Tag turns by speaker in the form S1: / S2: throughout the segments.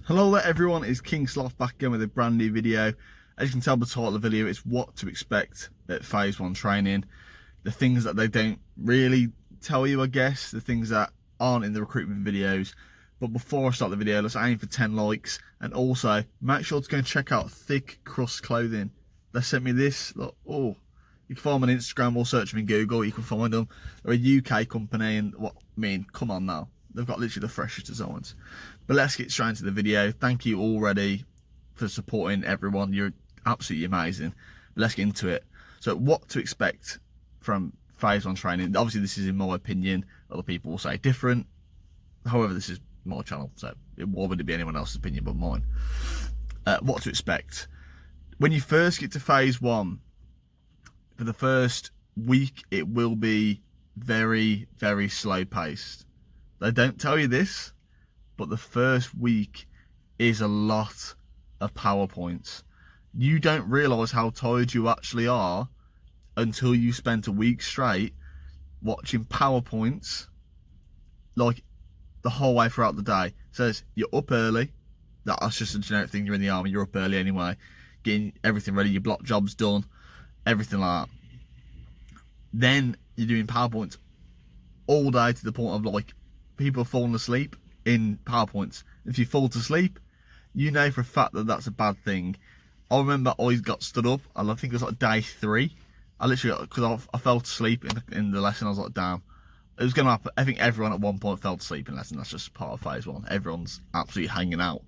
S1: Hello there everyone, it's King Sloth back again with a brand new video. As you can tell by the title of the video, it's what to expect at phase 1 training. The things that they don't really tell you, I guess, the things that aren't in the recruitment videos. But before I start the video, let's aim for 10 likes, and also make sure to go and check out Thick Crust Clothing. They sent me this, look, oh, you can find them on Instagram or search them in Google, you can find them. They're a UK company, and what, I mean, come on now. They've got literally the freshest designs. But let's get straight into the video. Thank you already for supporting everyone. You're absolutely amazing. But let's get into it. So what to expect from phase 1 training. Obviously this is in my opinion. Other people will say different. However, this is my channel, so why would it be anyone else's opinion but mine? What to expect. When you first get to phase 1, for the first week, it will be very, very slow paced. They don't tell you this, but the first week is a lot of PowerPoints. You don't realise how tired you actually are until you spent a week straight watching PowerPoints like the whole way throughout the day. It says you're up early. That's just a generic thing. You're in the army, you're up early anyway, getting everything ready, your block job's done, everything like that. Then you're doing PowerPoints all day to the point of like people falling asleep in PowerPoints. If you fall asleep, you know for a fact that that's a bad thing. I remember I got stood up, and I think it was like day 3. I literally, because I fell asleep in the lesson, I was like, damn, it was going to happen. I think everyone at one point fell asleep in lesson. That's just part of phase 1. Everyone's absolutely hanging out.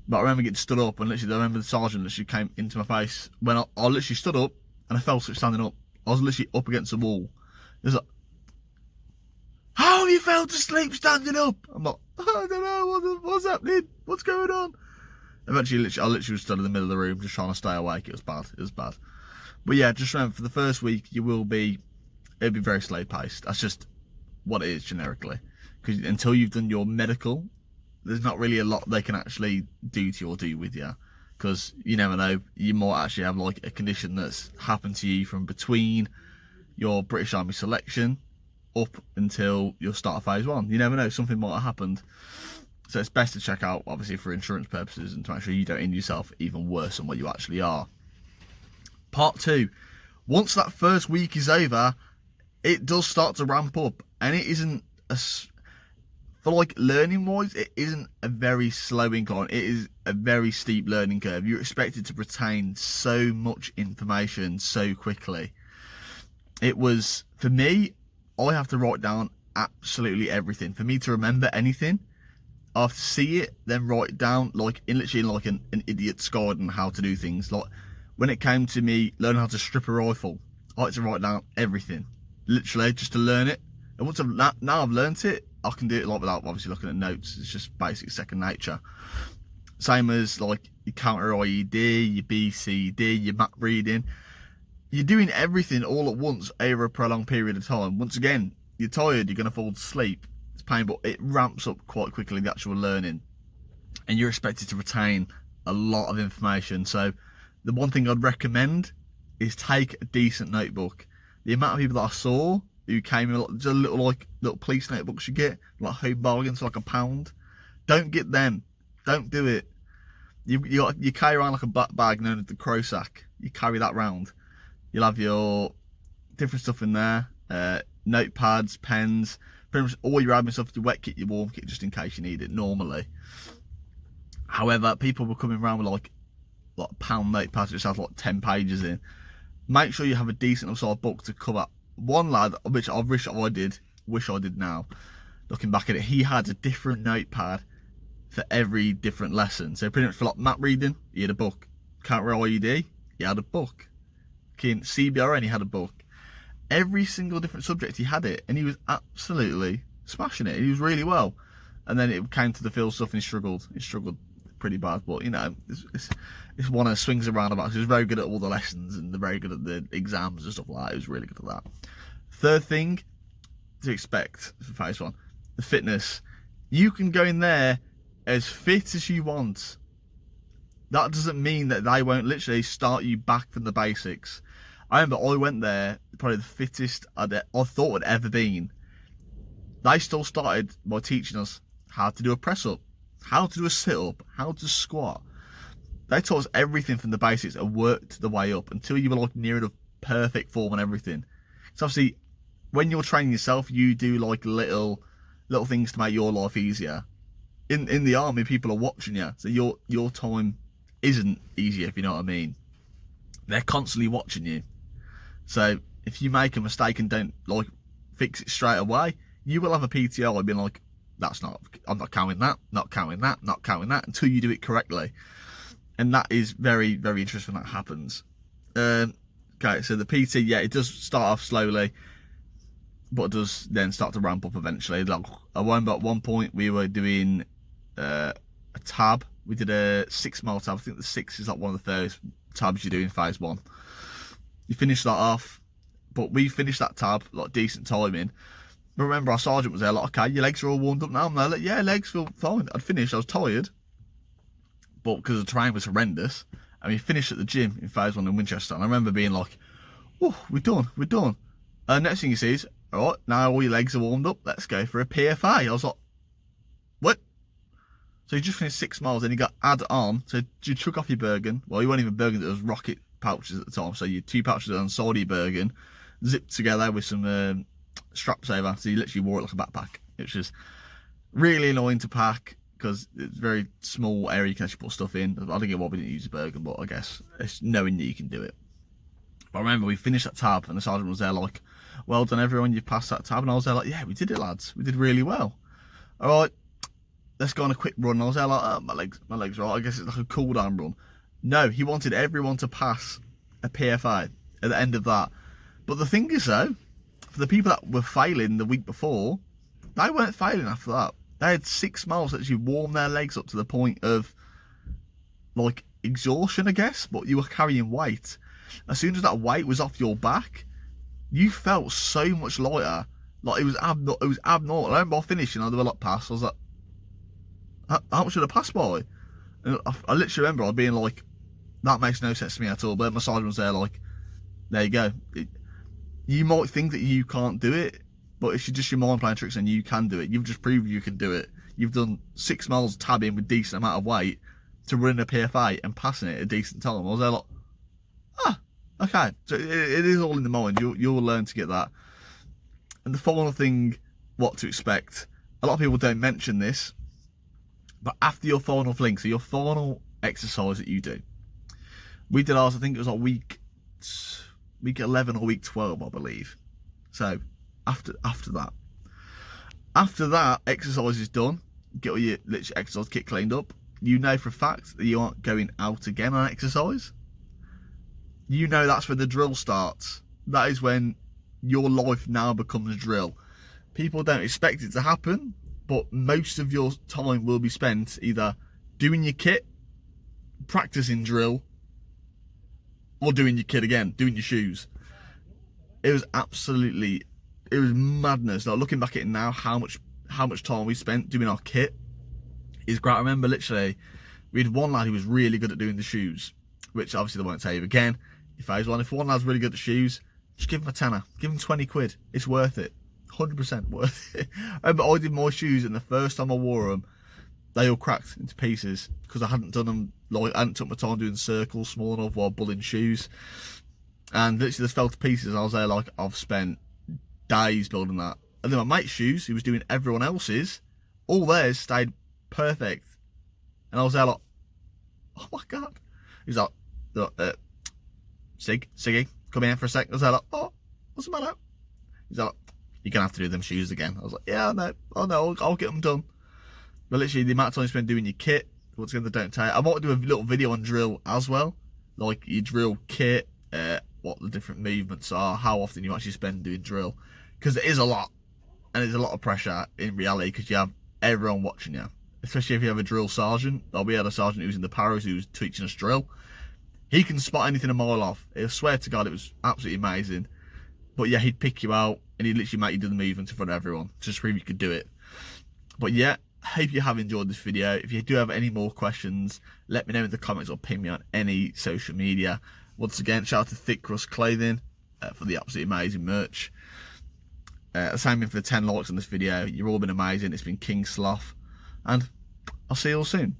S1: But I remember getting stood up, and literally I remember the sergeant literally came into my face when I literally stood up, and I fell asleep standing up. I was literally up against the wall. It was like, how have you fell asleep standing up? I'm like, I don't know, what's happening? What's going on? Eventually, I literally stood in the middle of the room just trying to stay awake. It was bad. It was bad. But yeah, just remember, for the first week, it'll be very slow paced. That's just what it is generically. Because until you've done your medical, there's not really a lot they can actually do to you or do with you. Because you never know, you might actually have like a condition that's happened to you from between your British Army selection up until your start of phase 1. You never know, something might have happened. So it's best to check out, obviously, for insurance purposes, and to make sure you don't injure yourself even worse than what you actually are. Part 2. Once that first week is over, it does start to ramp up, and it isn't for like learning wise, it isn't a very slow incline. It is a very steep learning curve. You're expected to retain so much information so quickly. It was, for me, I have to write down absolutely everything. For me to remember anything, I have to see it, then write it down, like literally like an idiot's guide on how to do things. Like when it came to me learning how to strip a rifle, I had to write down everything, literally, just to learn it. And once now I've learnt it, I can do it like without obviously looking at notes. It's just basic second nature. Same as like your counter IED, your BCD, your map reading. You're doing everything all at once over a prolonged period of time. Once again, you're tired, you're going to fall asleep. It's painful. It ramps up quite quickly, the actual learning. And you're expected to retain a lot of information. So the one thing I'd recommend is take a decent notebook. The amount of people that I saw who came in, just little police notebooks you get, like home bargains for like £1. Don't get them. Don't do it. You carry around like a black bag known as the crow sack. You carry that round. You'll have your different stuff in there, notepads, pens, pretty much all your admin stuff, your wet kit, your warm kit, just in case you need it normally. However, people were coming around with like pound notepads which have like 10 pages in. Make sure you have a decent sized book to cover. One lad, which I wish I did now, looking back at it, he had a different notepad for every different lesson. So pretty much for like map reading, he had a book. Counter IED, he had a book. CBRN, he had a book. Every single different subject he had it, and he was absolutely smashing it. He was really well. And then it came to the field stuff, and he struggled pretty bad, but you know, it's one of the swings and roundabouts. He was very good at all the lessons, and very good at the exams and stuff like that. He was really good at that. Third thing to expect for phase 1, the fitness. You can go in there as fit as you want. That doesn't mean that they won't literally start you back from the basics. I remember I went there, probably the fittest I thought I'd ever been. They still started by teaching us how to do a press up. how to do a sit-up, how to squat. They taught us everything from the basics and worked the way up until you were like near enough perfect form and everything. So obviously, when you're training yourself, you do like little things to make your life easier. In the army, people are watching you, so your time isn't easier, if you know what I mean. They're constantly watching you. So if you make a mistake and don't like fix it straight away, you will have a PTO being like, I'm not counting that, not counting that, not counting that, until you do it correctly. And that is very, very interesting when that happens. Okay, so the PT, yeah, it does start off slowly, but it does then start to ramp up eventually. Like, I remember at one point we were doing a tab. We did a 6-mile tab. I think the 6 is like one of the first tabs you do in phase 1. You finish that off, but we finished that tab like decent timing. But remember, our sergeant was there like, okay, your legs are all warmed up now. I'm like, yeah, legs feel fine. I'd finished. I was tired, but because the terrain was horrendous, and we finished at the gym in phase 1 in Winchester. And I remember being like, oh, we're done. Next thing he says, all right, now all your legs are warmed up. Let's go for a PFA. I was like, what? So you just finished 6 miles, then you got add on. So you took off your Bergen. Well, you weren't even Bergen, it was rocket pouches at the time. So you 2 pouches on the side of your Bergen, zipped together with some straps over. So you literally wore it like a backpack, which is really annoying to pack because it's a very small area you can actually put stuff in. I don't get why we didn't use a Bergen, but I guess it's knowing that you can do it. But I remember we finished that tab and the sergeant was there like, well done everyone, you've passed that tab. And I was there like, yeah, we did it, lads. We did really well. All right, let's go on a quick run. And I was there like, oh, my legs right. I guess it's like a cool down run. No, he wanted everyone to pass a PFA at the end of that. But the thing is though, for the people that were failing the week before, they weren't failing after that. They had 6 miles that actually warmed their legs up to the point of like exhaustion, I guess, but you were carrying weight. As soon as that weight was off your back, you felt so much lighter. Like it was abnormal. I remember finishing, they were like, pass. I was like, how much should I pass by? And I literally remember I being like, that makes no sense to me at all. But my sergeant was there like, there you go. You might think that you can't do it, but it's just your mind playing tricks and you can do it. You've just proved you can do it. You've done 6 miles tabbing with decent amount of weight to run a PFA and passing it at a decent time. I was there like, okay. So it is all in the mind. You'll learn to get that. And the final thing, what to expect. A lot of people don't mention this, but after your final fling, so your final exercise that you do, we did ours, I think it was like week 11 or week 12, I believe. So after that exercise is done, get all your literally exercise kit cleaned up, you know for a fact that you aren't going out again on exercise. You know that's when the drill starts. That is when your life now becomes drill. People don't expect it to happen, but most of your time will be spent either doing your kit, practicing drill, or doing your kit again, doing your shoes. It was madness. Like looking back at it now, how much time we spent doing our kit is great. I remember literally we had one lad who was really good at doing the shoes, which obviously they won't tell you again. If one lad's really good at shoes, just give him a tenner, give him 20 quid. It's worth it, 100% worth it. I remember I did my shoes, and the first time I wore them, they all cracked into pieces because I hadn't done them. Like I hadn't took my time doing circles small enough while bulling shoes, and literally just fell to pieces. I was there like, I've spent days building that. And then my mate's shoes, who was doing everyone else's, all theirs stayed perfect. And I was there like, oh my god. He's like, Siggy, come in for a sec. I was there like, oh, what's the matter? He's like, you're gonna have to do them shoes again. I was like, yeah, no, I'll get them done. But literally the amount of time you spend doing your kit, what's going to don't tell you. I might do a little video on drill as well, like your drill kit, what the different movements are, how often you actually spend doing drill, because it is a lot, and there's a lot of pressure in reality because you have everyone watching you, especially if you have a drill sergeant. We had a sergeant who was in the paras who was teaching us drill. He can spot anything a mile off. I swear to God, it was absolutely amazing. But yeah, he'd pick you out and he'd literally make you do the movements in front of everyone just to prove you could do it. But yeah, hope you have enjoyed this video. If you do have any more questions, let me know in the comments or ping me on any social media. Once again, shout out to Thick Crust Clothing for the absolutely amazing merch. Same thing for the 10 likes on this video. You've all been amazing. It's been King Sloth, and I'll see you all soon.